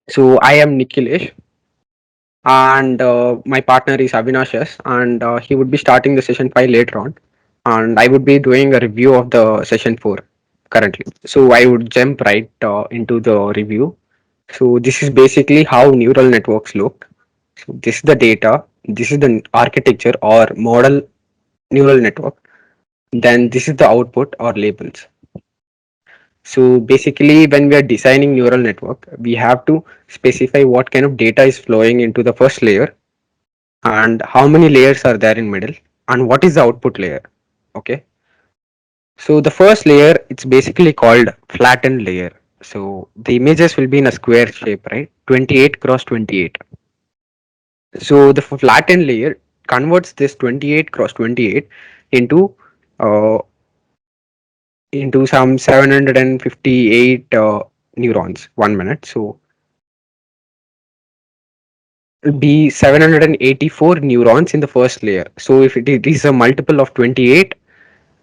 So I am Nikhilesh, and my partner is Avinash S, and he would be starting the session 5 later on, and I would be doing a review of the session 4 currently. So I would jump right into the review. So this is basically how neural networks look. So this is the data, this is the architecture or model neural network. Then this is the output or labels. So basically, when we are designing neural network, we have to specify what kind of data is flowing into the first layer and how many layers are there in middle and what is the output layer. Okay. So the first layer, it's basically called flattened layer. So the images will be in a square shape, right? 28 cross 28. So the flattened layer converts this 28 cross 28 into uh, some 758 neurons 1 minute. So will be 784 neurons in the first layer. So if it is a multiple of 28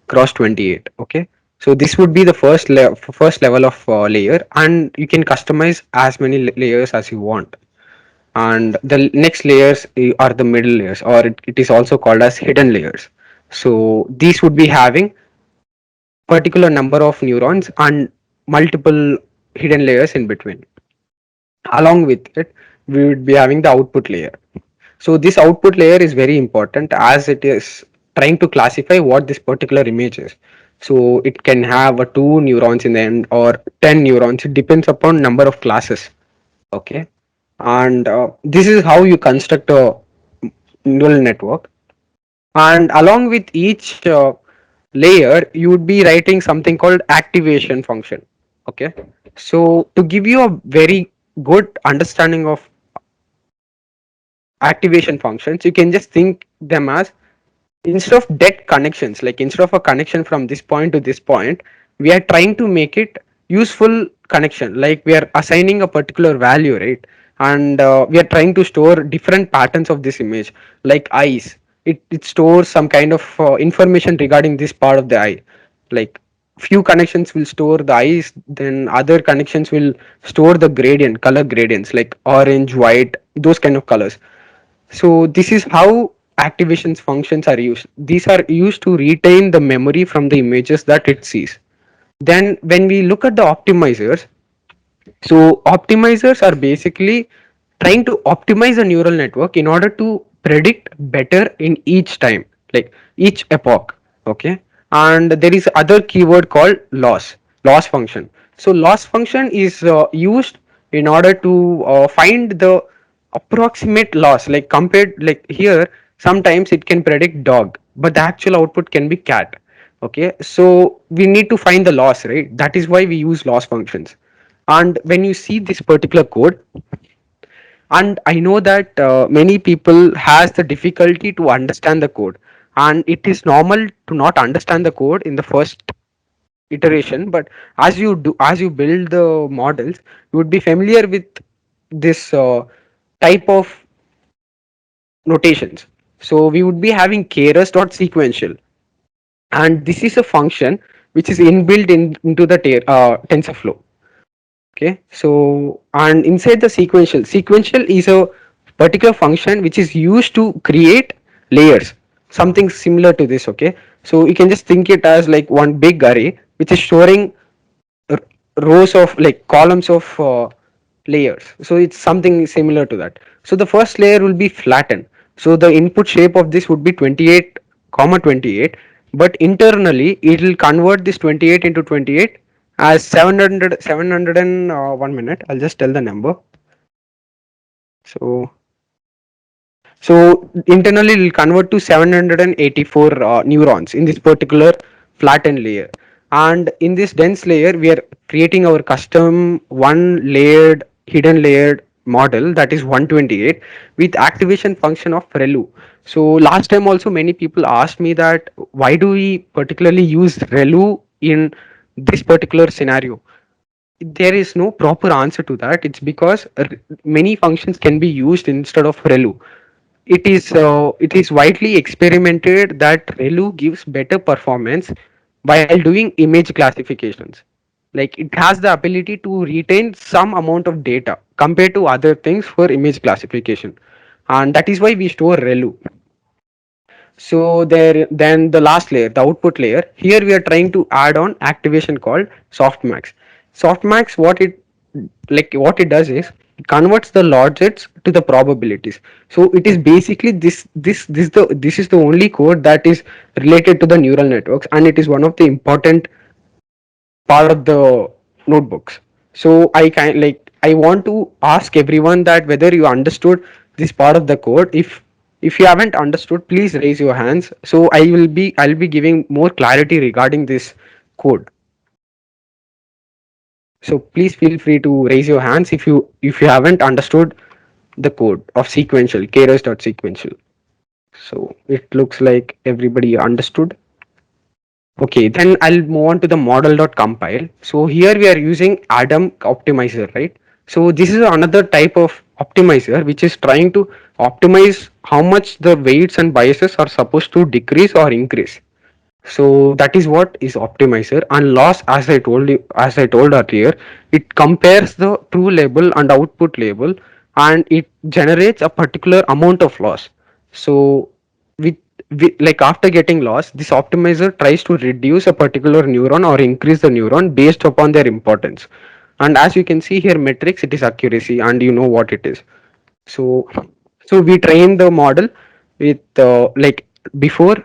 cross 28, okay. So this would be the first level of layer, and you can customize as many layers as you want. And the next layers are the middle layers, or it is also called as hidden layers. So these would be having particular number of neurons and multiple hidden layers in between. Along with it, we would be having the output layer. So this output layer is very important as it is trying to classify what this particular image is. So it can have a 2 neurons in the end or 10 neurons. It depends upon number of classes. Okay. And this is how you construct a neural network. And along with each layer, you would be writing something called activation function. Okay. So to give you a very good understanding of activation functions, you can just think them as instead of dead connections, like instead of a connection from this point to this point, we are trying to make it useful connection, like we are assigning a particular value, right? And we are trying to store different patterns of this image, like eyes. It stores some kind of information regarding this part of the eye, like few connections will store the eyes, then other connections will store the gradient color gradients like orange, white, those kind of colors. So this is how activations functions are used. These are used to retain the memory from the images that it sees. Then when we look at the optimizers, so optimizers are basically trying to optimize a neural network in order to predict better in each time, like each epoch. Okay. And there is other keyword called loss function. So loss function is used in order to find the approximate loss, like compared, like here sometimes it can predict dog but the actual output can be cat. Okay, so we need to find the loss, right? That is why we use loss functions. And when you see this particular code, and I know that many people has the difficulty to understand the code, and it is normal to not understand the code in the first iteration, but as you build the models, you would be familiar with this type of notations. So we would be having keras dot sequential, and this is a function which is inbuilt into the TensorFlow. Okay, so and inside the sequential is a particular function which is used to create layers, something similar to this. Okay, so you can just think it as like one big array which is storing r- rows of like columns of layers. So it's something similar to that. So the first layer will be flattened. So the input shape of this would be 28 comma 28, but internally it will convert this 28 into 28 as 700 700 and 1 minute. I'll just tell the number. So internally it will convert to 784 neurons in this particular flattened layer. And in this dense layer, we are creating our custom one layered, hidden layered model that is 128 with activation function of ReLU. So last time also many people asked me that why do we particularly use ReLU in this particular scenario? There is no proper answer to that. It's because many functions can be used instead of ReLU. It is widely experimented that ReLU gives better performance while doing image classifications. like it has the ability to retain some amount of data compared to other things for image classification, and that is why we store ReLU. So there, then the last layer, the output layer. Here we are trying to add on activation called softmax. Softmax, what it does is it converts the logits to the probabilities. So it is basically this is the only code that is related to the neural networks, and it is one of the important part of the notebooks. So I want to ask everyone that whether you understood this part of the code. If you haven't understood, please raise your hands. So I'll be giving more clarity regarding this code. So please feel free to raise your hands if you haven't understood the code of sequential sequential. So it looks like everybody understood. Okay, then I'll move on to the model.compile. So here we are using Adam optimizer, right? So this is another type of optimizer which is trying to optimize how much the weights and biases are supposed to decrease or increase. So that is what is optimizer. And loss, as I told earlier, it compares the true label and output label, and it generates a particular amount of loss. So with, like after getting loss, this optimizer tries to reduce a particular neuron or increase the neuron based upon their importance. And as you can see here, metrics, it is accuracy, and you know what it is. So we trained the model with before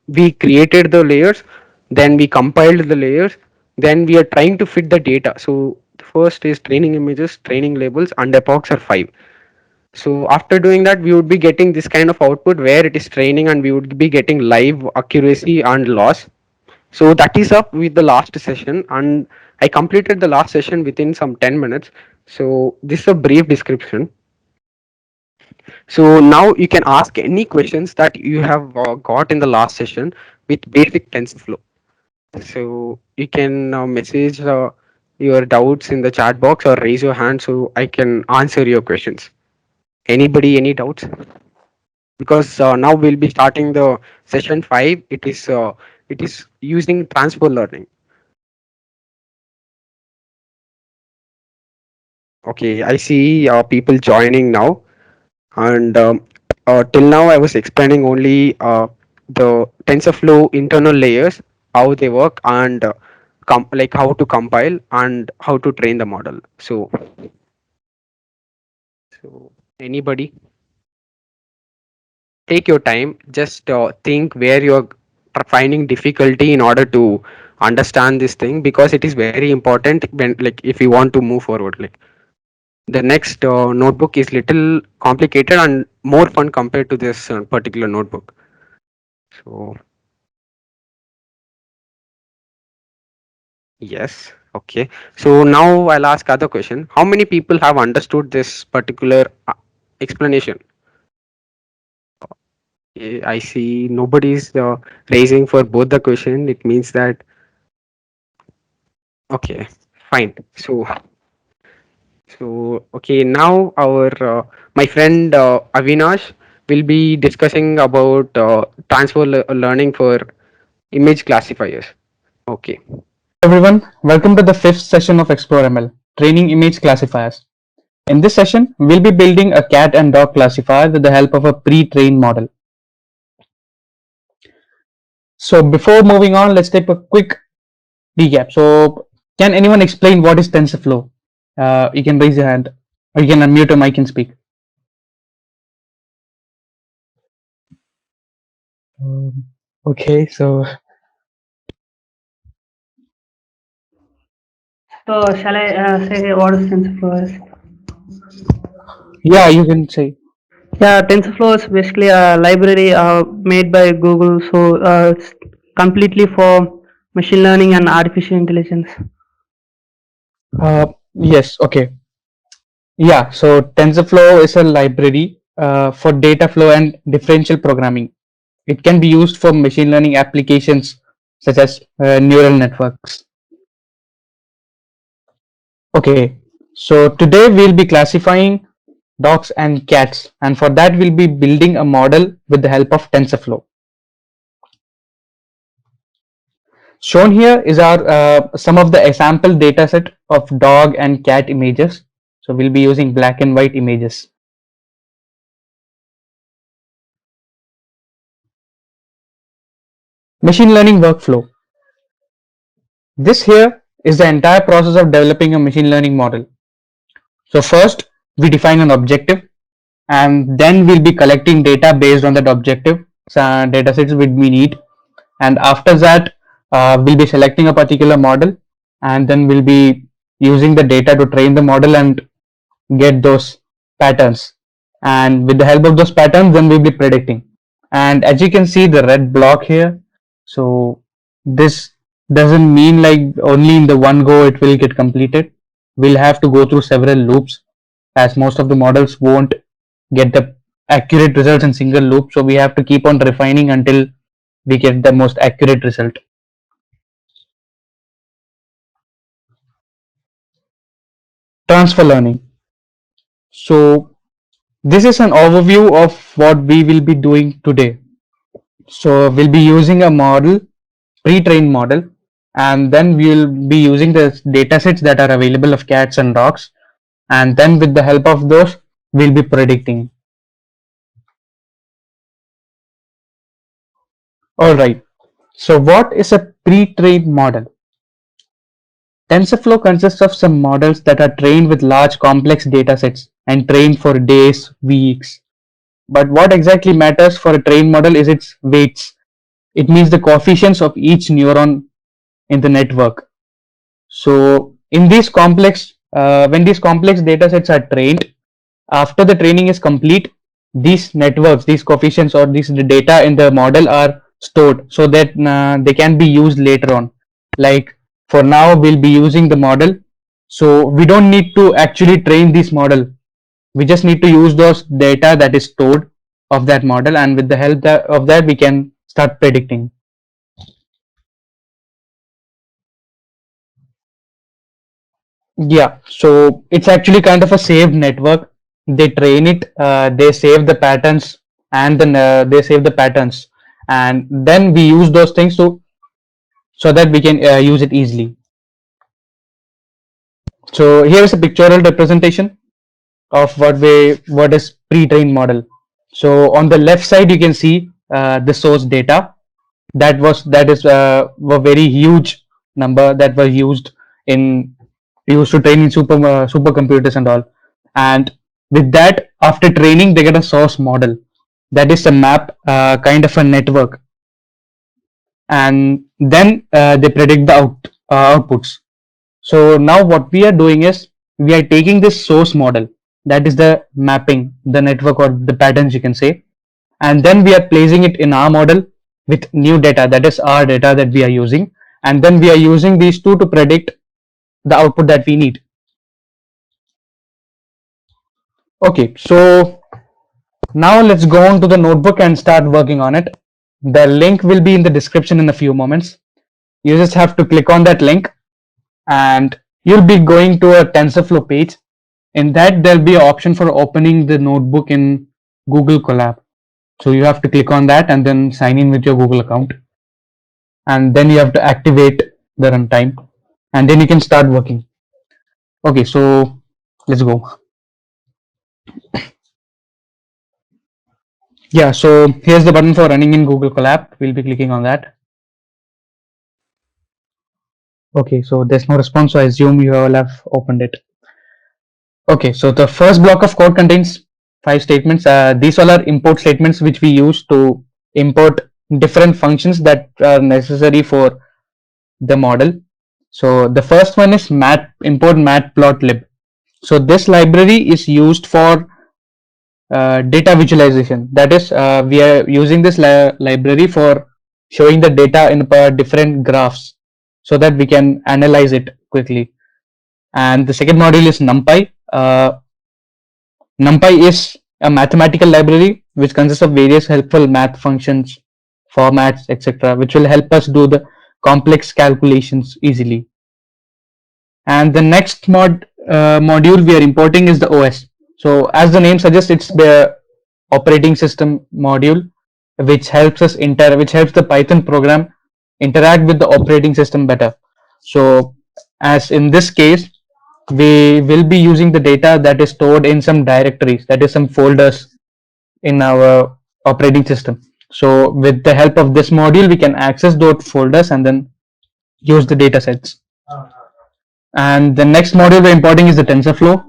we created the layers, then we compiled the layers, then we are trying to fit the data. So the first is training images, training labels, and epochs are 5. So after doing that, we would be getting this kind of output where it is training, and we would be getting live accuracy and loss. So that is up with the last session, and I completed the last session within some 10 minutes. So this is a brief description. So now you can ask any questions that you have got in the last session with basic TensorFlow. So you can message your doubts in the chat box or raise your hand so I can answer your questions. Anybody, any doubts? Because now we'll be starting the session 5. It is using transfer learning. Okay, I see people joining now. And till now I was explaining only the TensorFlow internal layers, how they work, and like how to compile and how to train the model. So anybody, take your time, just think where you're finding difficulty in order to understand this thing, because it is very important when, like, if you want to move forward. Like, the next notebook is little complicated and more fun compared to this particular notebook. So yes, okay. So now I'll ask other question. How many people have understood this particular explanation? I see nobody's raising for both the question. It means that okay, fine. So okay, now our my friend Avinash will be discussing about transfer learning for image classifiers. Okay. Everyone, welcome to the fifth session of Explore ML, Training Image Classifiers. In this session, we'll be building a cat and dog classifier with the help of a pre-trained model. So before moving on, let's take a quick recap. So can anyone explain what is TensorFlow? You can raise your hand or you can unmute your mic and speak. Okay, so Shall I say what is TensorFlow is? yeah, you can say. Yeah, TensorFlow is basically a library made by Google, so it's completely for machine learning and artificial intelligence. Yes, okay. Yeah, so TensorFlow is a library for data flow and differential programming. It can be used for machine learning applications such as neural networks. Okay, so today we'll be classifying dogs and cats, and for that we'll be building a model with the help of TensorFlow. Shown here is our some of the sample data set of dog and cat images. So we'll be using black and white images. Machine learning workflow. This here is the entire process of developing a machine learning model. So first we define an objective, and then we'll be collecting data based on that objective, data sets which we need. And after that, we'll be selecting a particular model, and then we'll be using the data to train the model and get those patterns. And with the help of those patterns, then we'll be predicting. And as you can see, the red block here, so this doesn't mean like only in the one go it will get completed. We'll have to go through several loops, as most of the models won't get the accurate results in single loop. So we have to keep on refining until we get the most accurate result. Transfer learning. So this is an overview of what we will be doing today. So we'll be using a model, pre-trained model, and then we'll be using the data sets that are available of cats and dogs, and then with the help of those we'll be predicting. Alright, so what is a pre-trained model? TensorFlow consists of some models that are trained with large complex data sets and trained for days, weeks. But what exactly matters for a trained model is its weights. It means the coefficients of each neuron in the network. So in these complex, when these complex data sets are trained, after the training is complete, these networks, these coefficients or these data in the model are stored so that they can be used later on. Like for now, we'll be using the model. So we don't need to actually train this model. We just need to use those data that is stored of that model, and with the help of that, we can start predicting. Yeah, so it's actually kind of a saved network. They train it, they save the patterns, and then they save the patterns, and then we use those things so that we can use it easily. So here is a pictorial representation of what is pre-trained model. So on the left side you can see the source data that is a very huge number that was used to train in supercomputers and all. And with that, after training, they get a source model that is a map, kind of a network, and then they predict the outputs. So now what we are doing is we are taking this source model, that is the mapping, the network or the patterns you can say, and then we are placing it in our model with new data, that is our data that we are using, and then we are using these two to predict the output that we need. Okay, so now let's go on to the notebook and start working on it. The link will be in the description in a few moments. You just have to click on that link and you'll be going to a TensorFlow page. In that, there'll be an option for opening the notebook in Google Colab. So you have to click on that and then sign in with your Google account. And then you have to activate the runtime and then you can start working. Okay, so let's go. Yeah, so here's the button for running in Google Colab. We'll be clicking on that. Okay, so there's no response, so I assume you all have opened it. Okay, so the first block of code contains 5 statements. These all are import statements which we use to import different functions that are necessary for the model. So the first one is import matplotlib. So this library is used for data visualization. That is, we are using this library for showing the data in different graphs so that we can analyze it quickly. And the second module is NumPy. NumPy is a mathematical library which consists of various helpful math functions, formats, etc., which will help us do the complex calculations easily. And the next module we are importing is the OS. So as the name suggests, it's the operating system module which helps the Python program interact with the operating system better. So as in this case, we will be using the data that is stored in some directories, that is some folders in our operating system. So with the help of this module, we can access those folders and then use the data sets. And the next module we're importing is the TensorFlow.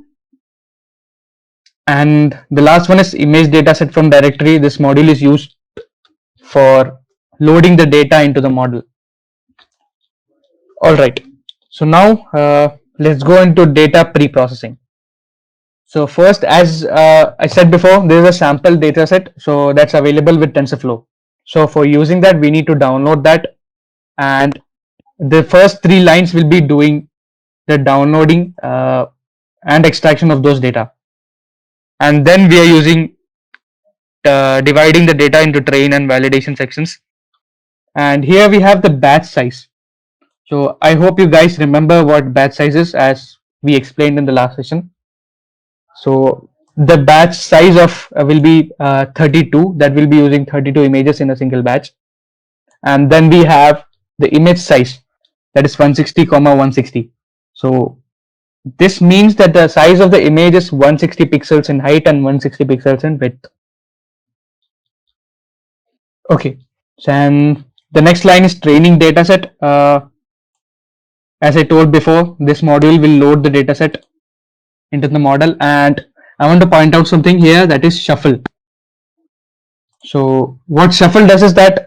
And the last one is image dataset from directory. This module is used for loading the data into the model. All right. So now let's go into data pre-processing. So first, as I said before, there is a sample dataset, so that's available with TensorFlow. So for using that, we need to download that, and the first 3 lines will be doing the downloading and extraction of those data. And then we are using dividing the data into train and validation sections. And here we have the batch size. So I hope you guys remember what batch size is, as we explained in the last session. So the batch size of will be 32, that will be using 32 images in a single batch. And then we have the image size, that is 160, 160. So this means that the size of the image is 160 pixels in height and 160 pixels in width. Okay, so and the next line is training dataset. As I told before, this module will load the dataset into the model, and I want to point out something here, that is shuffle. So what shuffle does is that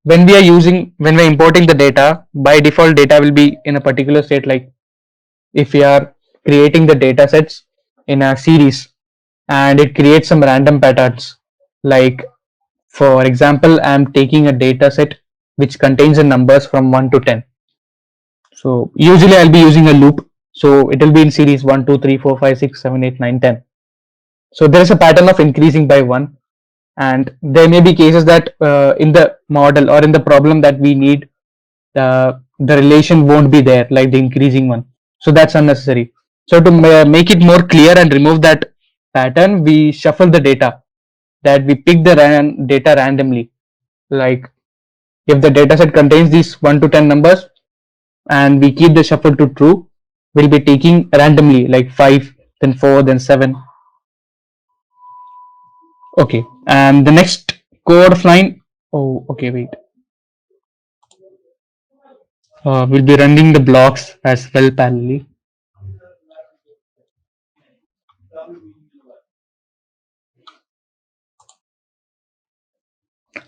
when we're importing the data, by default data will be in a particular state. Like if we are creating the data sets in a series and it creates some random patterns, like for example, I'm taking a data set which contains the numbers from 1 to 10. So usually I'll be using a loop. So it will be in series 1, 2, 3, 4, 5, 6, 7, 8, 9, 10. So there is a pattern of increasing by 1. And there may be cases that in the model or in the problem that we need, the relation won't be there, like the increasing one. So that's unnecessary. So to make it more clear and remove that pattern, we shuffle the data, that we pick the data randomly. Like if the data set contains these 1 to 10 numbers and we keep the shuffle to true, we'll be taking randomly, like 5, then 4, then 7. Okay, and the next code of line, okay, wait. We'll be running the blocks as well parallelly.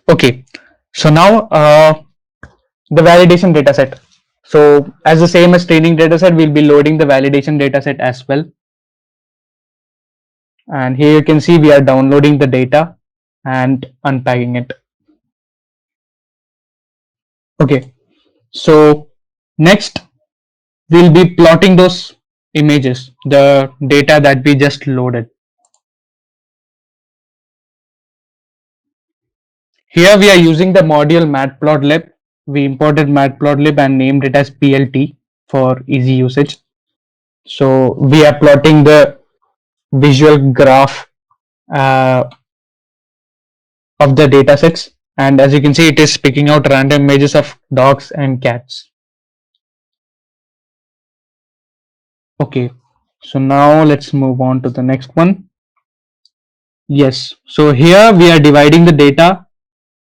Okay, so now the validation dataset. So as the same as training dataset, we'll be loading the validation dataset as well. And here you can see we are downloading the data and unpacking it. Okay, so next we'll be plotting those images, the data that we just loaded. Here we are using the module matplotlib. We imported matplotlib and named it as PLT for easy usage. So we are plotting the visual graph of the data sets, and as you can see, it is picking out random images of dogs and cats. Okay, so now let's move on to the next one. Yes, so here we are dividing the data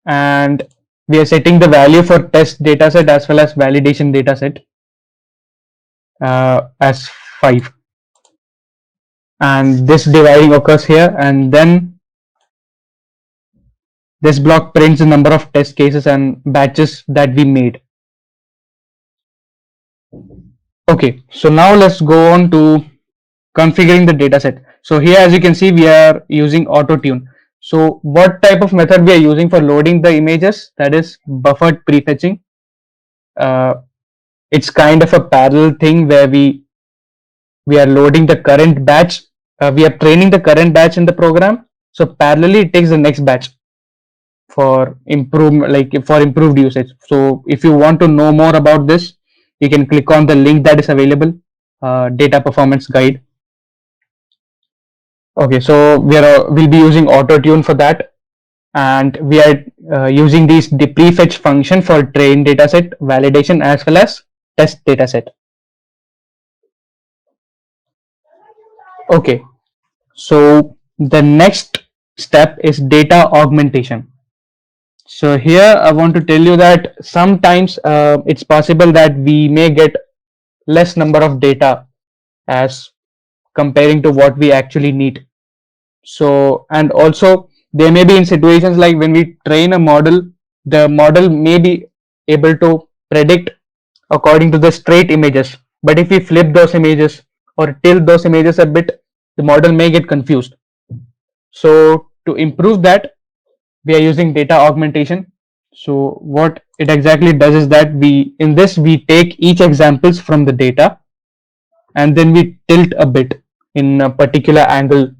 and we are setting the value for test dataset as well as validation dataset as 5. And this dividing occurs here, and then this block prints the number of test cases and batches that we made. Okay, so now let's go on to configuring the dataset. So here, as you can see, we are using auto tune. So what type of method we are using for loading the images? That is buffered prefetching. It's kind of a parallel thing where we are loading the current batch. We are training the current batch in the program. So parallelly, it takes the next batch for improved usage. So if you want to know more about this, you can click on the link that is available, data performance guide. Okay, so we'll be using auto tune for that. and we are using the prefetch function for train dataset validation as well as test dataset. Okay, so the next step is data augmentation. So here I want to tell you that sometimes it's possible that we may get less number of data as comparing to what we actually need. So, and also there may be in situations like when we train a model, the model may be able to predict according to the straight images. But if we flip those images or tilt those images a bit, the model may get confused. So to improve that, we are using data augmentation. So what it exactly does is that we take each examples from the data and then we tilt a bit in a particular angle,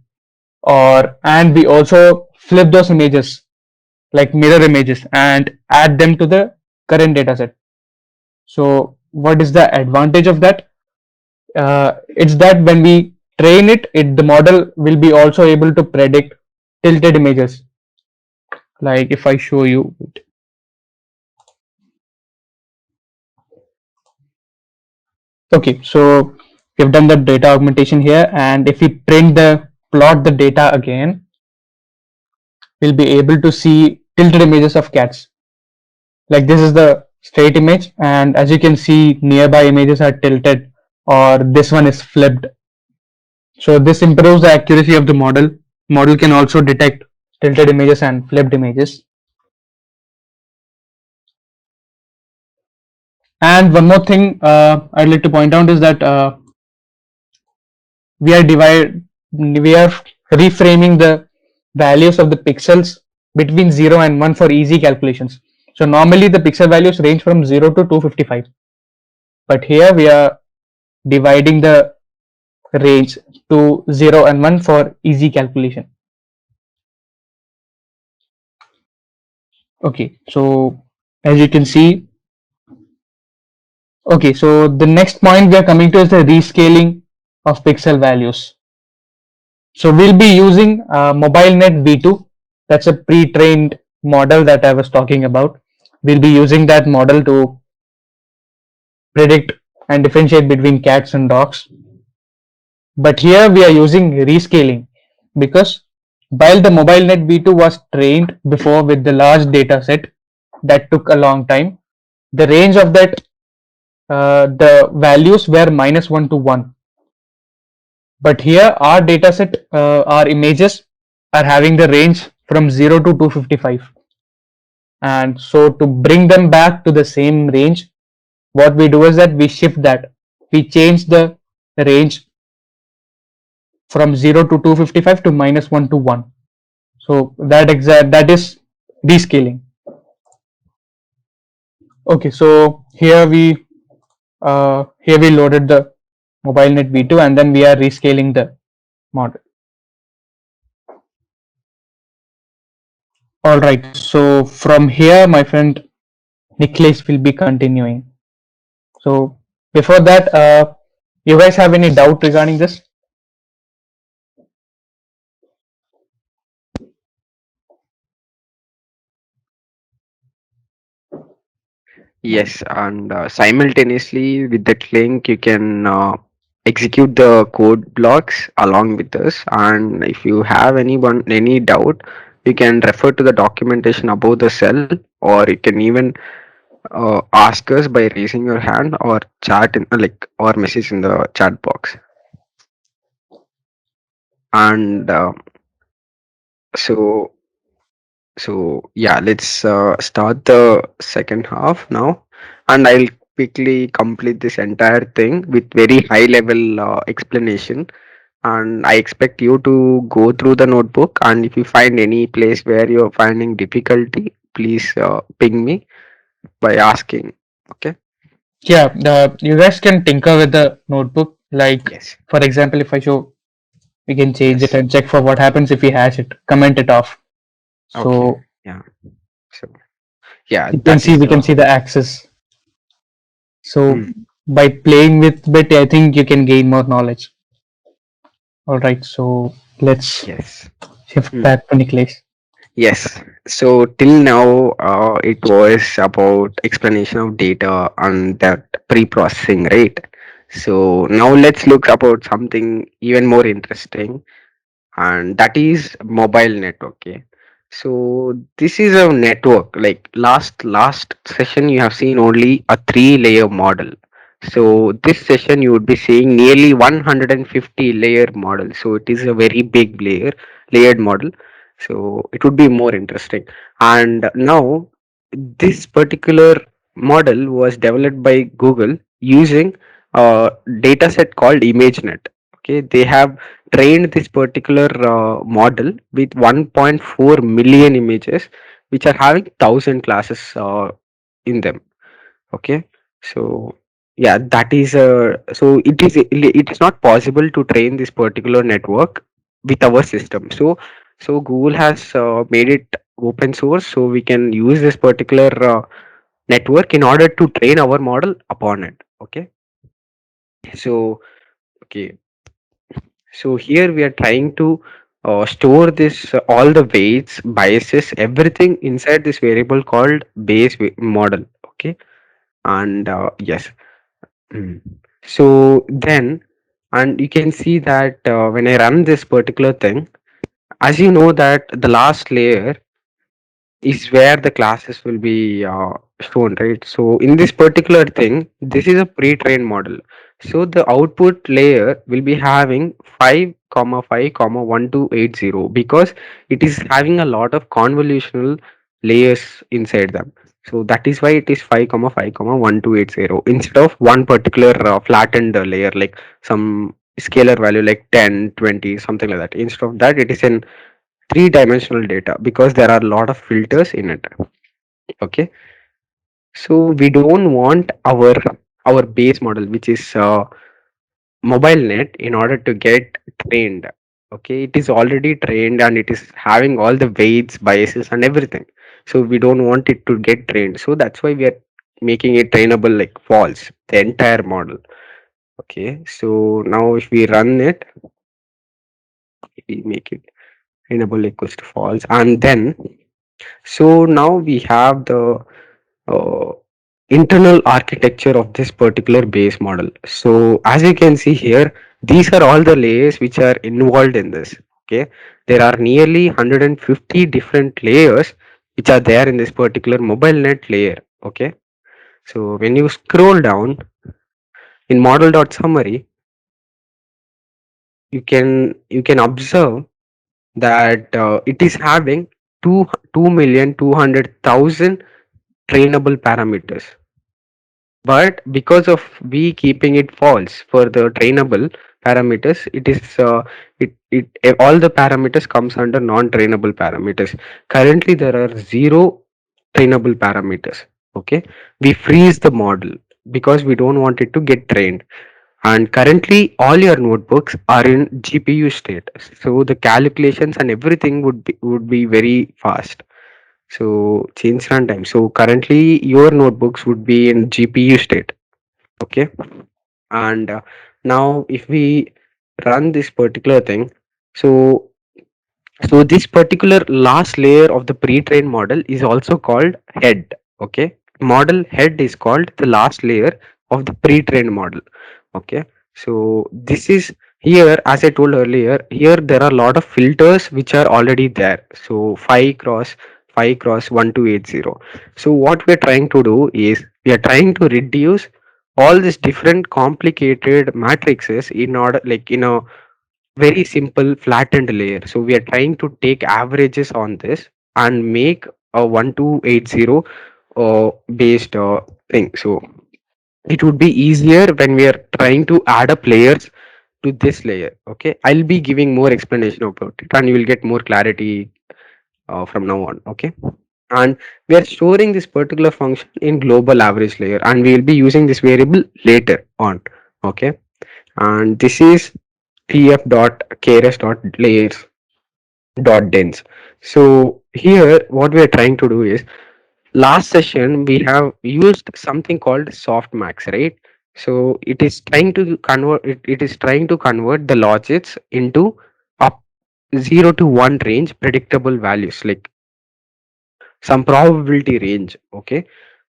and we also flip those images like mirror images and add them to the current data set. So what is the advantage of that? It's that when we train the model will be also able to predict tilted images. Like if I show you, okay, so we've done the data augmentation here, and if we plot the data again, we'll be able to see tilted images of cats. Like this is the straight image, and as you can see, nearby images are tilted, or this one is flipped. So this improves the accuracy of the model. Model can also detect tilted images and flipped images. And one more thing I'd like to point out is that we are reframing the values of the pixels between 0 and 1 for easy calculations. So normally the pixel values range from 0 to 255, but here we are dividing the range to 0 and 1 for easy calculation. Okay, so as you can see, okay, so the next point we are coming to is the rescaling of pixel values. So we'll be using MobileNet V2. That's a pre-trained model that I was talking about. We'll be using that model to predict and differentiate between cats and dogs. But here we are using rescaling because while the MobileNet V2 was trained before with the large data set that took a long time, the range of that the values were -1 to 1. But here our dataset, our images are having the range from 0 to 255. And so to bring them back to the same range, what we do is that we shift that. We change the range from 0 to 255 to -1 to 1. So that is rescaling. Okay, so here we loaded the MobileNet V2 and then we are rescaling the model. All right, so from here, my friend Nicholas will be continuing. So before that, you guys have any doubt regarding this? Yes, and simultaneously with that link, you can execute the code blocks along with us. And if you have any doubt, you can refer to the documentation above the cell, or you can even ask us by raising your hand or chat in or message in the chat box. And so yeah, let's start the second half now, and I'll quickly complete this entire thing with very high level explanation. And I expect you to go through the notebook, and if you find any place where you're finding difficulty, please ping me by asking. Okay. Yeah, you guys can tinker with the notebook. Like, Yes. for example, if I show, we can change it Yes. and check for what happens if we hash it, comment it off. So Okay. Yeah. So yeah, you can that see, is we can see the axis. So Hmm. by playing with bit, I think you can gain more knowledge. All right, so let's Yes. shift Hmm. back to Nicholas. Yes. So till now, it was about explanation of data and that pre-processing, right? So now let's look about something even more interesting, and that is mobile network. Okay. So this is a network. Like last session, you have seen only a three-layer model. So this session, you would be seeing nearly 150 layer model. So it is a very big layered model. So it would be more interesting. And now this particular model was developed by Google using a data set called ImageNet. Okay, they have trained this particular model with 1.4 million images, which are having 1,000 classes in them. Okay, so yeah, that is so it is not possible to train this particular network with our system. So Google has made it open source, so we can use this particular network in order to train our model upon it. Okay, so okay, so here we are trying to store this all the weights, biases, everything inside this variable called model. Okay, and yes. Mm. So then, and you can see that when I run this particular thing, as you know that the last layer is where the classes will be shown, right? So in this particular thing, this is a pre-trained model. So the output layer will be having 5 comma 5 comma 1280 because it is having a lot of convolutional layers inside them. So that is why it is 5 comma 5 comma 1280 instead of one particular flattened layer like some scalar value like 10, 20, something like that. Instead of that, it is in three-dimensional data because there are a lot of filters in it. Okay, so we don't want our base model, which is mobile net, in order to get trained. Okay, it is already trained and it is having all the weights, biases, and everything. So we don't want it to get trained. So that's why we are making it trainable like false, the entire model. Okay, so now if we run it, we make it trainable equals to false, and then so now we have the uh, internal architecture of this particular base model. So as you can see here, these are all the layers which are involved in this. Okay, there are nearly 150 different layers which are there in this particular mobile net layer. Okay, so when you scroll down in model.summary, you can observe that it is having two 2,200,000 trainable parameters, but because of we keeping it false for the trainable parameters, it is all the parameters comes under non-trainable parameters. Currently there are zero trainable parameters. Okay, we freeze the model because we don't want it to get trained, and currently all your notebooks are in GPU state, so the calculations and everything would be very fast. So change runtime. So currently your notebooks would be in GPU state. Okay. And now if we run this particular thing, so this particular last layer of the pre-trained model is also called head. Okay. Model head is called the last layer of the pre-trained model. Okay. So this is here, as I told earlier, here there are a lot of filters which are already there. So 5 cross 1280. So what we're trying to do is we are trying to reduce all these different complicated matrices in order, like in a very simple flattened layer. So we are trying to take averages on this and make a 1280 based thing. So it would be easier when we are trying to add up layers to this layer. Okay, I'll be giving more explanation about it and you will get more clarity from now on. Okay, and we are storing this particular function in global average layer and we will be using this variable later on. Okay, and this is tf dot krs dot layers dot dense. So here what we are trying to do is, last session we have used something called softmax, right? So it is trying to convert the logics into up 0 to 1 range predictable values, like some probability range. Okay,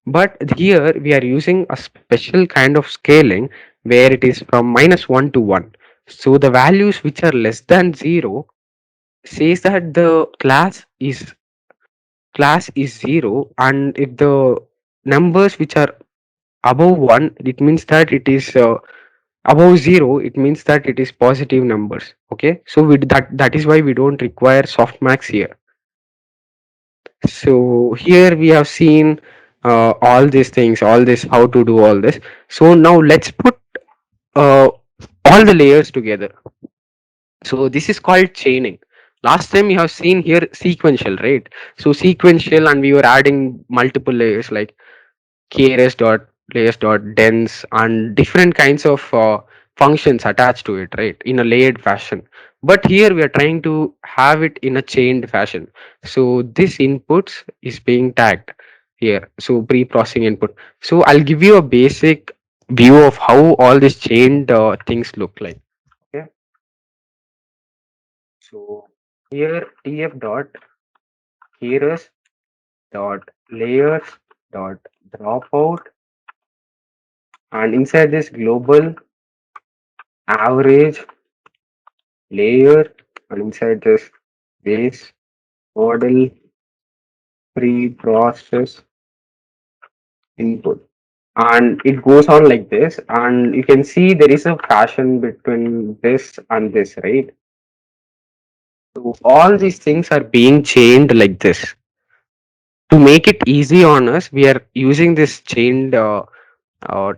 but here we are using a special kind of scaling where it is from -1 to 1. So the values which are less than 0 says that the class is 0, and if the numbers which are above 1, it means that it is above 0, it means that it is positive numbers. Okay, so that is why we don't require softmax here. So here we have seen all these things, all this, how to do all this. So now let's put uh, all the layers together. So this is called chaining. Last time you have seen here sequential, right? So sequential, and we were adding multiple layers like KRS dot layers dot dense and different kinds of functions attached to it, right, in a layered fashion. But here we are trying to have it in a chained fashion. So this inputs is being tagged here. So pre-processing input. So I'll give you a basic view of how all these chained things look like. Okay. So here tf dot KRS dot layers dot dropout, and inside this global average layer, and inside this base model pre-process input, and it goes on like this, and you can see there is a fashion between this and this, right? So all these things are being chained like this. To make it easy on us, we are using this chained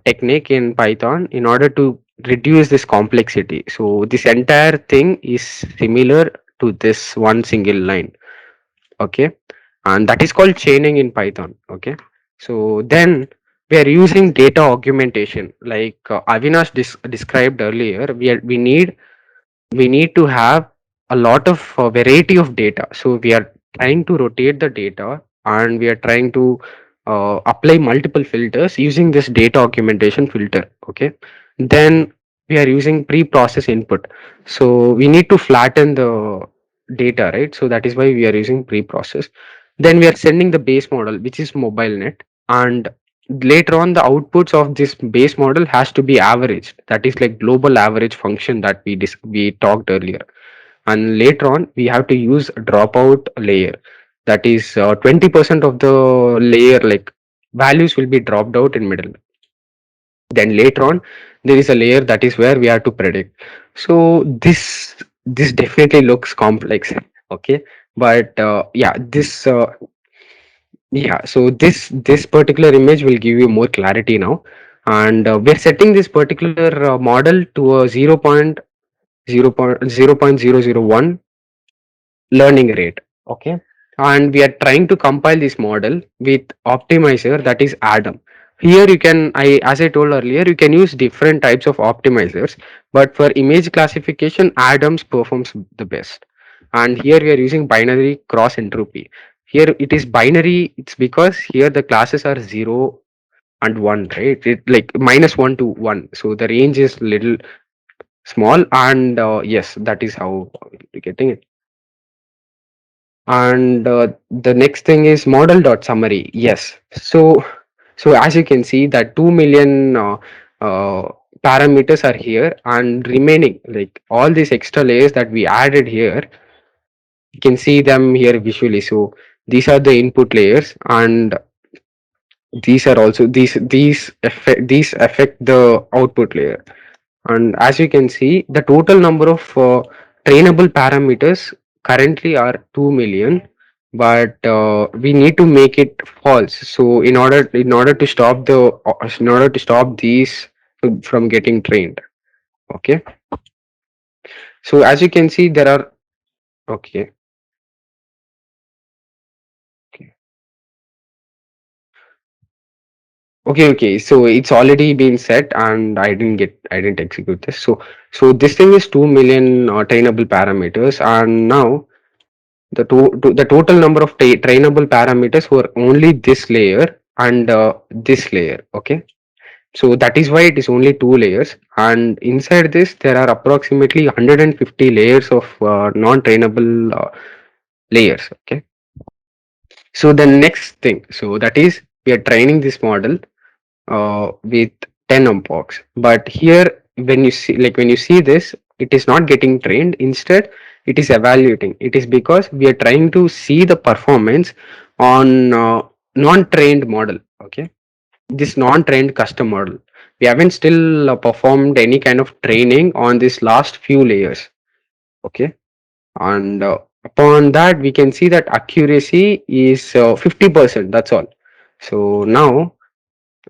technique in Python in order to reduce this complexity. So this entire thing is similar to this one single line. Okay, and that is called chaining in Python. Okay, so then we are using data augmentation like Avinash described earlier. We need to have a lot of variety of data, so we are trying to rotate the data, and we are trying to apply multiple filters using this data augmentation filter. Okay, then we are using pre-process input, so we need to flatten the data, right? So that is why we are using pre-process. Then we are sending the base model, which is mobile net, and later on the outputs of this base model has to be averaged, that is like global average function that we talked earlier. And later on we have to use a dropout layer, that is 20% of the layer, like values will be dropped out in middle. Then later on there is a layer that is where we have to predict. So this definitely looks complex. Okay, but yeah, this particular image will give you more clarity now, and we're setting this particular model to a 0.0.0.001 learning rate. Okay, and we are trying to compile this model with optimizer, that is Adam. Here you can, as I told earlier, you can use different types of optimizers, but for image classification Adams performs the best. And here we are using binary cross entropy. Here it is binary, it's because here the classes are 0 and 1, right? It like -1 to 1, so the range is little small, and yes, that is how you're getting it. And the next thing is model dot summary. Yes, so as you can see that 2 million uh, parameters are here, and remaining like all these extra layers that we added here, you can see them here visually. So these are the input layers, and these are also these affect the output layer. And as you can see, the total number of trainable parameters currently are 2 million, but we need to make it false. So in order to stop these from getting trained. Okay, so as you can see there are, okay, okay, okay, so it's already been set, and I didn't execute this. So this thing is 2 million trainable parameters, and now the total number of trainable parameters were only this layer and this layer. Okay, so that is why it is only two layers, and inside this there are approximately 150 layers of non-trainable layers. Okay, So the next thing, so that is we are training this model with 10 epochs. But here, when you see, like when you see this, it is not getting trained. Instead, it is evaluating. It is because we are trying to see the performance on non-trained model. Okay, this non-trained custom model. We haven't still performed any kind of training on this last few layers. Okay, and upon that we can see that accuracy is 50%. That's all. So now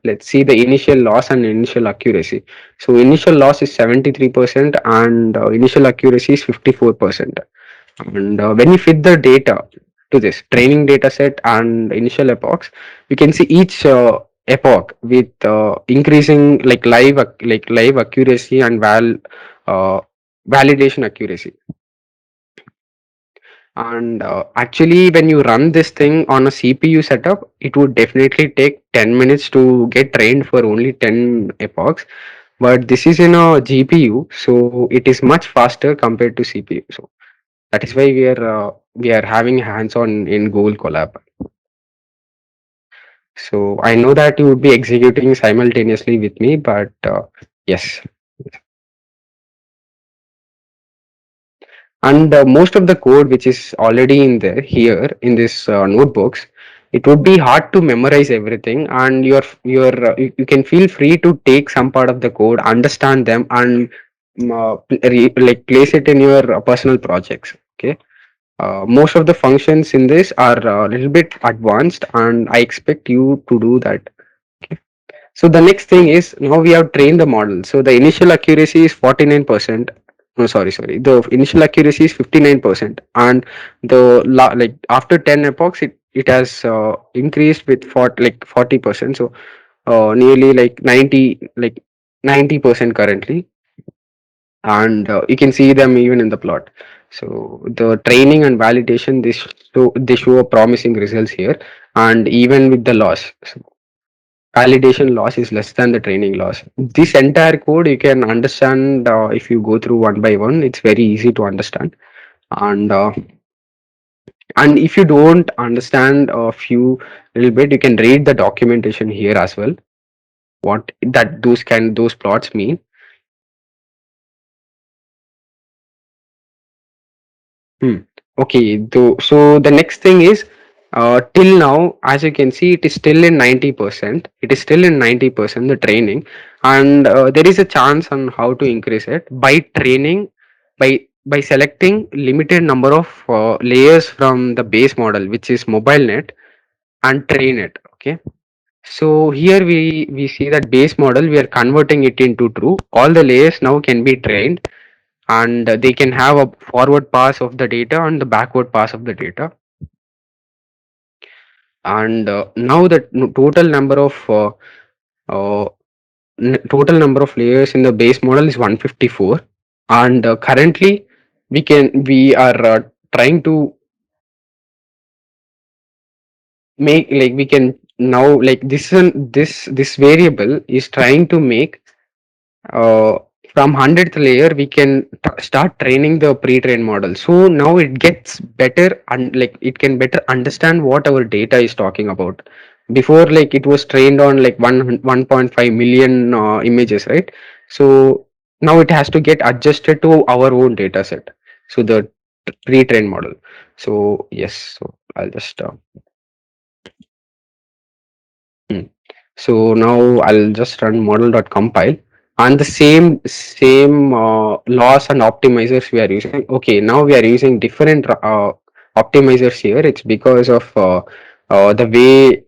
let's see the initial loss and initial accuracy. So initial loss is 73% and initial accuracy is 54%. And when you fit the data to this training data set and initial epochs, you can see each epoch with increasing like live accuracy and uh, validation accuracy. And actually, when you run this thing on a CPU setup, it would definitely take 10 minutes to get trained for only 10 epochs. But this is in a GPU, so it is much faster compared to CPU. So that is why we are having hands-on in Google Colab. So I know that you would be executing simultaneously with me, but yes. And most of the code which is already in there here in this notebooks, it would be hard to memorize everything, and you can feel free to take some part of the code, understand them, and like place it in your personal projects. Okay, most of the functions in this are a little bit advanced, and I expect you to do that. Okay. So the next thing is now we have trained the model. So the initial accuracy is 49%. No, sorry. The initial accuracy is 59%, and like after 10 epochs, it has increased with 40%. So nearly like 90% currently, and you can see them even in the plot. So the training and validation, they show a promising results here, and even with the loss. So validation loss is less than the training loss. This entire code you can understand if you go through one by one. It's very easy to understand, and if you don't understand a few little bit, you can read the documentation here as well. What that those plots mean. Hmm. Okay, so the next thing is till now, as you can see, it is still in 90%. It is still in 90% the training, and there is a chance on how to increase it by training by selecting limited number of layers from the base model, which is MobileNet, and train it. Okay. So here we see that base model we are converting it into true. All the layers now can be trained, and they can have a forward pass of the data and the backward pass of the data. And now the uh, total number of layers in the base model is 154, and currently we are trying to make, like we can now, like this variable is trying to make uh, from 100th layer we can start training the pre-trained model. So now it gets better, and like it can better understand what our data is talking about. Before, like it was trained on like 1.5 million images, right? So now it has to get adjusted to our own data set, so the pre-trained model. So yes, so I'll just hmm. So now I'll just run model.compile, and the same loss and optimizers we are using. Okay, now we are using different optimizers here. It's because of the way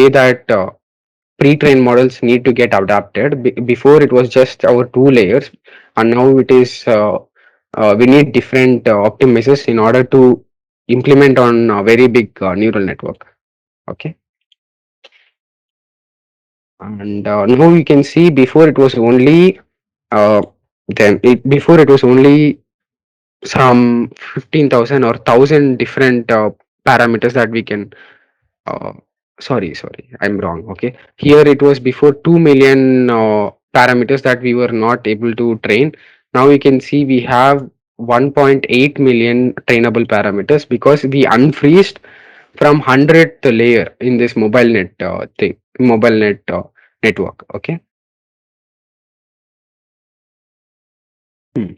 that pre-trained models need to get adapted. Before it was just our two layers, and now it is we need different optimizers in order to implement on a very big neural network. Okay. And now you can see before it was only before it was only some 15,000 or 1,000 different parameters that we can uh, sorry, I'm wrong. Okay, here it was before 2 million parameters that we were not able to train. Now you can see we have 1.8 million trainable parameters because we unfreezed from 100th layer in this mobile net mobile net network. Okay. Hmm.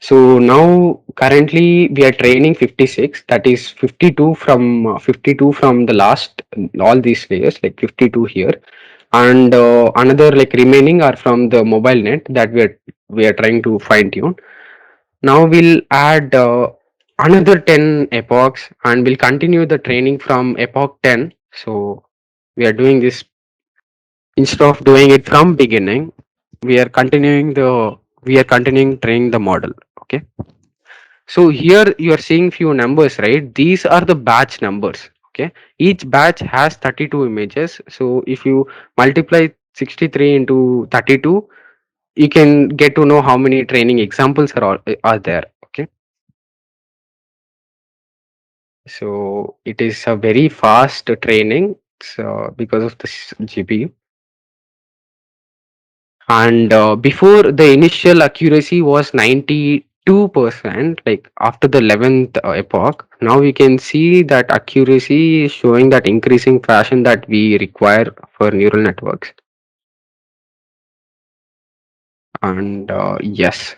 So now currently we are training 56, that is 52 from the last all these layers, like 52 here, and another like remaining are from the mobile net that we are trying to fine tune. Now we'll add another 10 epochs and we'll continue the training from epoch 10. So we are doing this instead of doing it from beginning. We are continuing training the model. Okay. So here you are seeing few numbers, right? These are the batch numbers. Okay. Each batch has 32 images. So if you multiply 63 into 32, you can get to know how many training examples are there. Okay. So it is a very fast training. So because of this GPU. And before the initial accuracy was 92%, like after the 11th epoch, now we can see that accuracy is showing that increasing fashion that we require for neural networks. And yes,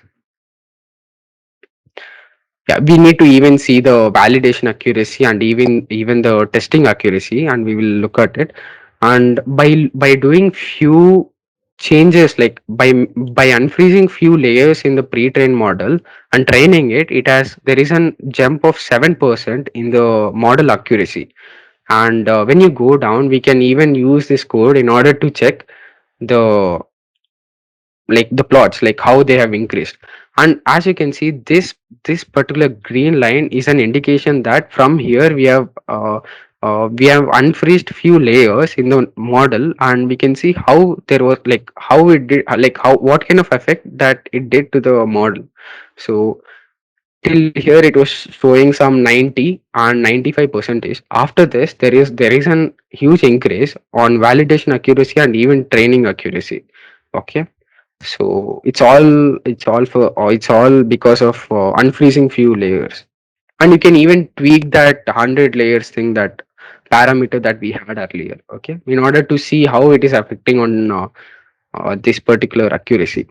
yeah, we need to even see the validation accuracy and even the testing accuracy, and we will look at it. And by doing few changes, like by unfreezing few layers in the pre-trained model and training it, there is a jump of 7% in the model accuracy. And when you go down, we can even use this code in order to check the the plots, like how they have increased. And as you can see, this particular green line is an indication that from here we have unfreezed few layers in the model, and we can see how there was like how it did, like how what kind of effect that it did to the model. So till here it was showing some 90 and 95 percentage. After this, there is an huge increase on validation accuracy and even training accuracy. Okay. So it's all because of unfreezing few layers, and you can even tweak that 100 layers thing, that parameter that we had earlier. Okay, in order to see how it is affecting on this particular accuracy.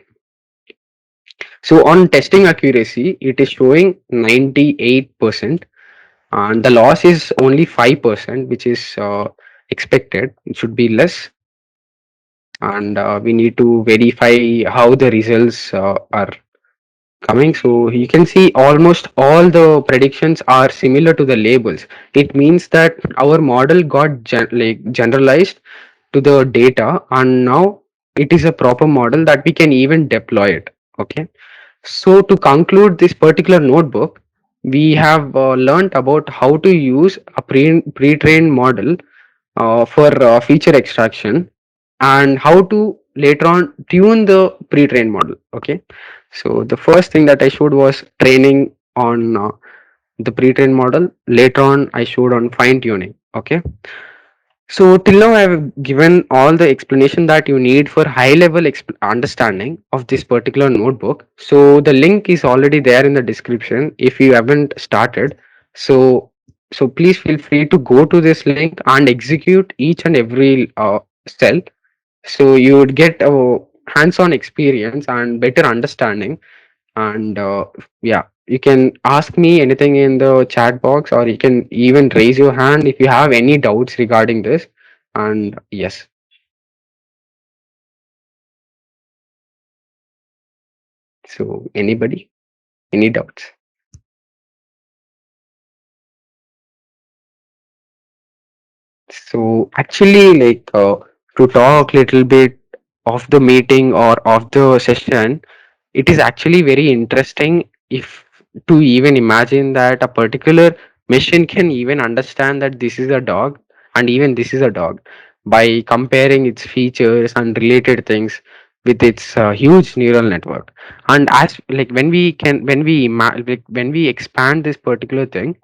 So on testing accuracy, it is showing 98%, and the loss is only 5%, which is expected. It should be less, and we need to verify how the results are coming. So you can see almost all the predictions are similar to the labels. It means that our model got generalized to the data, and now it is a proper model that we can even deploy it. Okay. So to conclude this particular notebook, we have learned about how to use a pre-trained model for feature extraction, and how to later on tune the pre-trained model. Okay. So the first thing that I showed was training on the pre-trained model. Later on I showed on fine tuning. Okay. So till now I have given all the explanation that you need for high level understanding of this particular notebook. So the link is already there in the description if you haven't started. So please feel free to go to this link and execute each and every cell, so you would get a hands-on experience and better understanding. And yeah, you can ask me anything in the chat box, or you can even raise your hand if you have any doubts regarding this. And yes, so anybody, any doubts? So actually, to talk little bit of the meeting or of the session, it is actually very interesting if to even imagine that a particular machine can even understand that this is a dog and even this is a dog, by comparing its features and related things with its huge neural network. And as like when we expand this particular thing,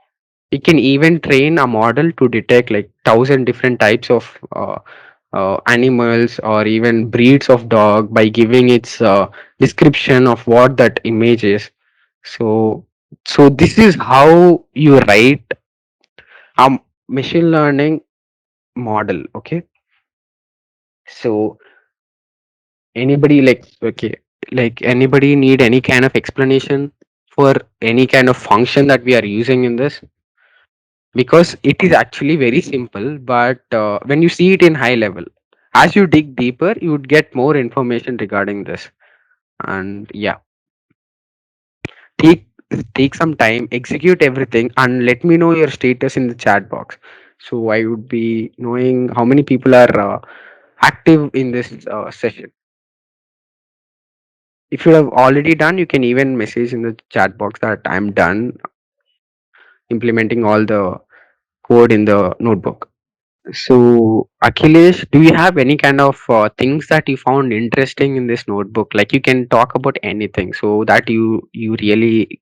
we can even train a model to detect like 1,000 different types of animals or even breeds of dog by giving its description of what that image is. So this is how you write Machine learning model. Okay, so anybody anybody need any kind of explanation for any kind of function that we are using in this? Because it is actually very simple, but when you see it in high level, as you dig deeper, you would get more information regarding this. And yeah, take take some time, execute everything, and let me know your status in the chat box. So I would be knowing how many people are active in this session. If you have already done, you can even message in the chat box that I'm done implementing all the code in the notebook. So, Akhilesh, do you have any kind of things that you found interesting in this notebook? Like you can talk about anything, so that you really,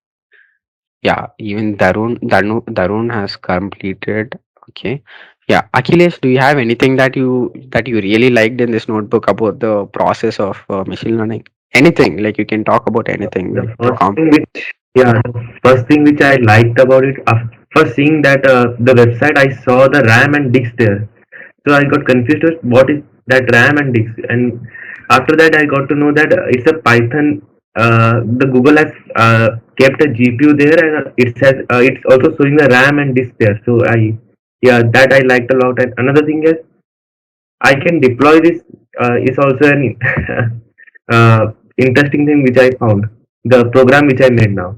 yeah. Even Darun has completed. Okay, yeah. Akhilesh, do you have anything that you really liked in this notebook about the process of machine learning? Anything, like you can talk about anything, The like the first thing which, yeah, the first thing which I liked about it, after seeing that the website, I saw the RAM and disk there. So I got confused with what is that RAM and disk. And after that, I got to know that it's a Python. The Google has kept a GPU there, and it's also showing the RAM and disk there. So yeah, that I liked a lot. And another thing is I can deploy this. Is also an interesting thing which I found. The program which I made now.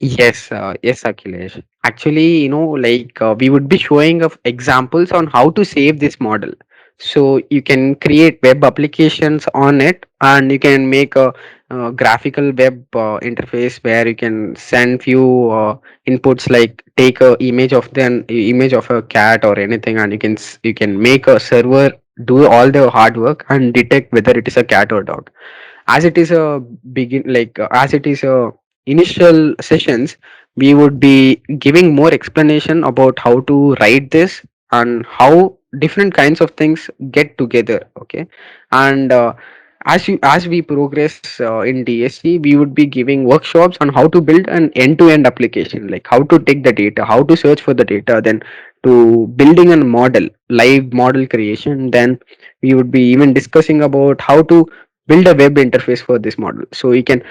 Yes, yes, Akhilesh. Actually, we would be showing of examples on how to save this model. So you can create web applications on it, and you can make a graphical web interface where you can send few inputs, like take a image of a cat or anything, and you can make a server do all the hard work and detect whether it is a cat or dog. As it is a as it is a initial sessions, we would be giving more explanation about how to write this and how different kinds of things get together. Okay, and as we progress in DSC, we would be giving workshops on how to build an end-to-end application, like how to take the data, how to search for the data, then to building a model, live model creation. Then we would be even discussing about how to build a web interface for this model. So you can,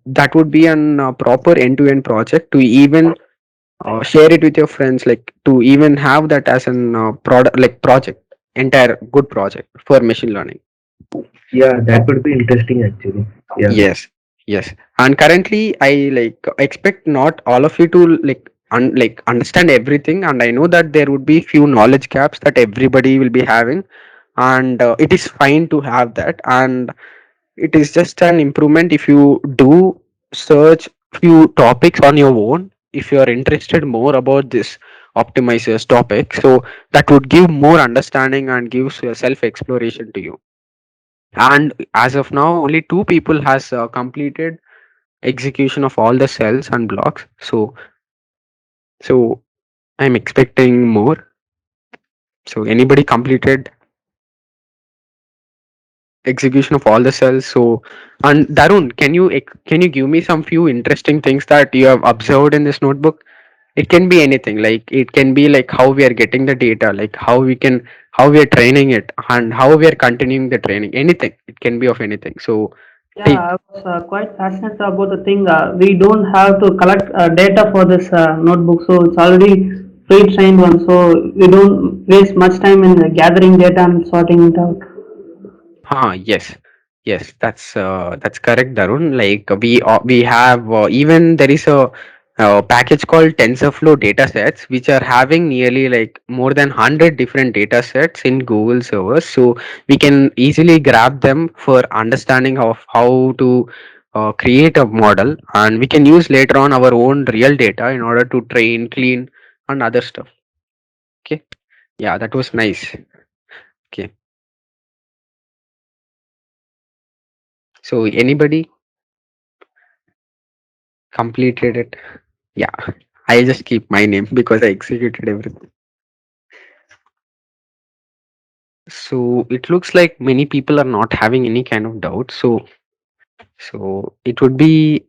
that would be an proper end-to-end project to even share it with your friends, like to even have that as an product, like project, entire good project for machine learning. Yeah, that would be interesting actually. Yeah. Yes, yes. And currently, I expect not all of you to understand everything, and I know that there would be few knowledge gaps that everybody will be having, and it is fine to have that. And it is just an improvement if you do search few topics on your own. If you are interested more about this optimizers topic, so that would give more understanding and gives self exploration to you. And as of now, only two people has completed execution of all the cells and blocks. So I'm expecting more. So anybody completed execution of all the cells? So, and Darun, can you give me some few interesting things that you have observed in this notebook? It can be anything, like it can be like how we are getting the data, like how we are training it, and how we are continuing the training. Anything, it can be of anything. So Yeah, take. I was quite fascinated about the thing. We don't have to collect data for this notebook, so it's already pre-trained one. So we don't waste much time in gathering data and sorting it out. Yes, yes, that's correct, Darun. Like we have even there is a package called TensorFlow datasets, which are having nearly like more than 100 different datasets in Google servers. So we can easily grab them for understanding of how to create a model, and we can use later on our own real data in order to train, clean, and other stuff. Okay, yeah, that was nice. Okay, so anybody completed it? Yeah, I just keep my name because I executed everything. So it looks like many people are not having any kind of doubt. So it would be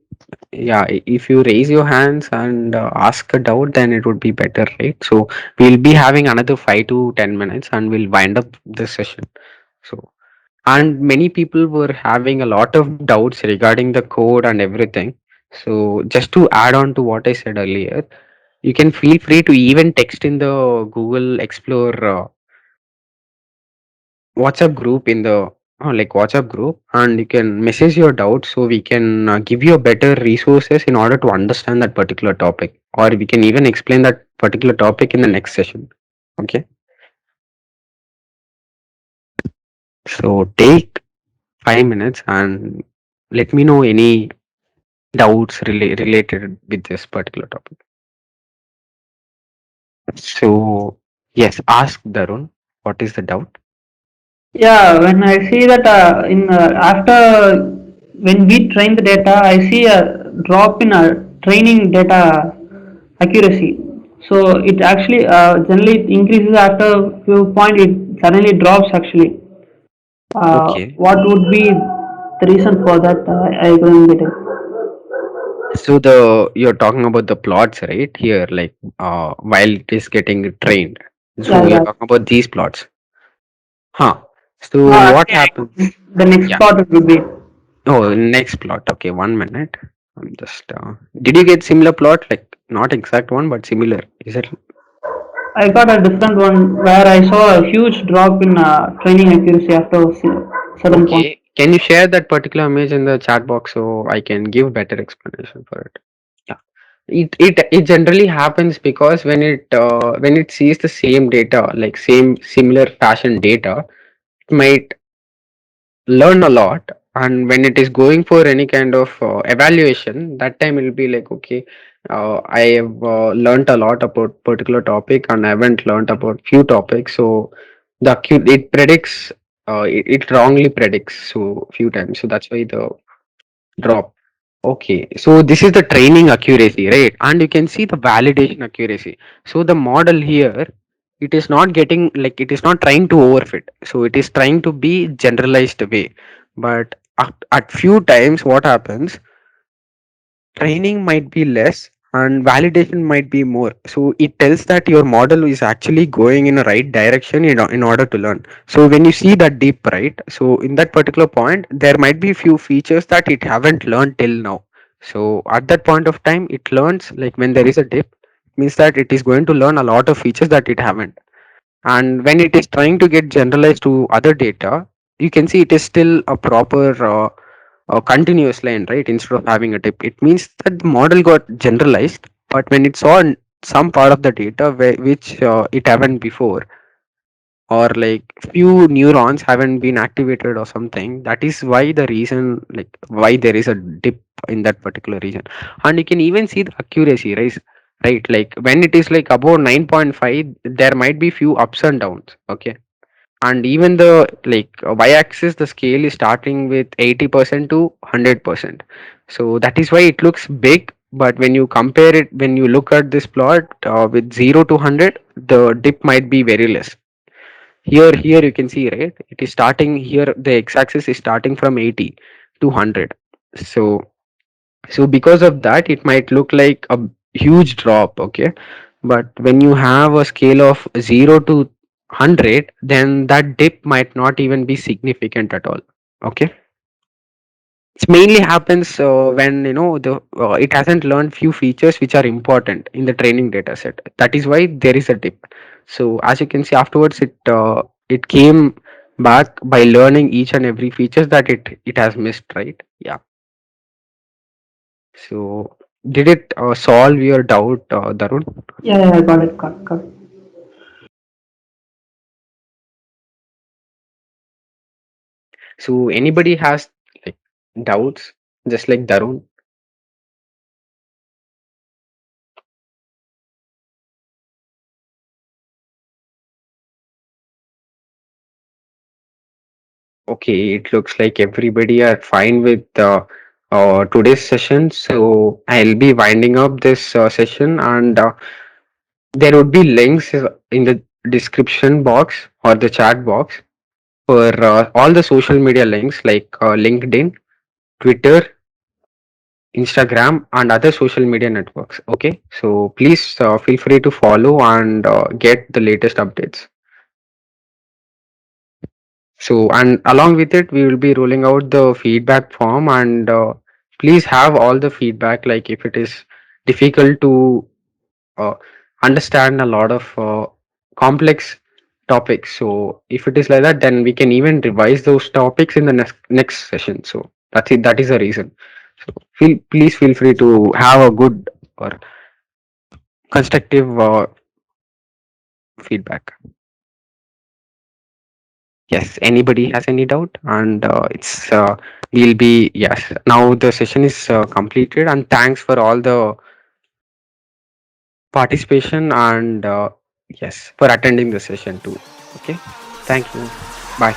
Yeah, if you raise your hands and ask a doubt, then it would be better, right? So we'll be having another 5 to 10 minutes, and we'll wind up this session. So, and many people were having a lot of doubts regarding the code and everything. So just to add on to what I said earlier, you can feel free to even text in the Google Explore WhatsApp group in the like WhatsApp group, and you can message your doubts so we can give you a better resources in order to understand that particular topic, or we can even explain that particular topic in the next session. Okay, so take 5 minutes and let me know any doubts related with this particular topic. So yes, ask Darun, what is the doubt? Yeah, when I see that in after when we train the data, I see a drop in training data accuracy. So it actually generally it increases after few point. It suddenly drops actually. Okay, What would be the reason for that? I couldn't get it. so the you're talking about the plots right here, like while it is getting trained. Yeah, So you're yeah. talking about these plots. Huh. So No, what actually, happens? the next Yeah. part would be. Oh, next plot. Okay, 1 minute. I'm just. Did you get similar plot? Like not exact one, but similar. Is it? I got a different one where I saw a huge drop in training accuracy after a certain point. Okay. Can you share that particular image in the chat box so I can give better explanation for it? Yeah. It generally happens because when it sees the same data, like same similar fashion data, it might learn a lot, and when it is going for any kind of evaluation, that time it will be like, okay, I have learned a lot about particular topic and I haven't learned about few topics. So it predicts, it wrongly predicts so few times, so that's why the drop. Okay, so this is the training accuracy, right? And you can see the validation accuracy. So the model here, it is not getting, like, it is not trying to overfit. So it is trying to be generalized way. But at few times, what happens? Training might be less and validation might be more. So it tells that your model is actually going in a right direction in order to learn. So when you see that dip, right? So in that particular point, there might be few features that it haven't learned till now. So at that point of time, it learns, like when there is a dip, means that it is going to learn a lot of features that it haven't. And when it is trying to get generalized to other data, you can see it is still a proper continuous line, right? Instead of having a dip, it means that the model got generalized, but when it saw some part of the data which it haven't before, or like few neurons haven't been activated or something, that is why the reason, like why there is a dip in that particular region. And you can even see the accuracy, right? Like when it is like above 9.5, there might be few ups and downs. Okay, and even the like y-axis, the scale is starting with 80% to 100%. So that is why it looks big, but when you compare it, when you look at this plot with 0 to 100, the dip might be very less. Here you can see, right, it is starting here, the x-axis is starting from 80 to 100. So because of that, it might look like a huge drop. Okay, but when you have a scale of 0 to 100, then that dip might not even be significant at all. Okay, it mainly happens when the it hasn't learned few features which are important in the training data set. That is why there is a dip. So as you can see afterwards, it came back by learning each and every features that it has missed, right? Yeah. So did it solve your doubt, Darun? Yeah, yeah, I got it, got it. So anybody has like doubts, just like Darun? Okay, it looks like everybody are fine with today's session. So I'll be winding up this session, and there would be links in the description box or the chat box for all the social media links like LinkedIn, Twitter, Instagram, and other social media networks. Okay, so please feel free to follow and get the latest updates. So, and along with it, we will be rolling out the feedback form, and please have all the feedback. Like if it is difficult to uh, understand a lot of complex topics, so if it is like that, then we can even revise those topics in the next session. So that's it. That is the reason. So please feel free to have a good or constructive feedback. Yes, anybody has any doubt, and it's we'll be yes. Now the session is completed, and thanks for all the participation and yes for attending the session too. Okay, thank you. Bye.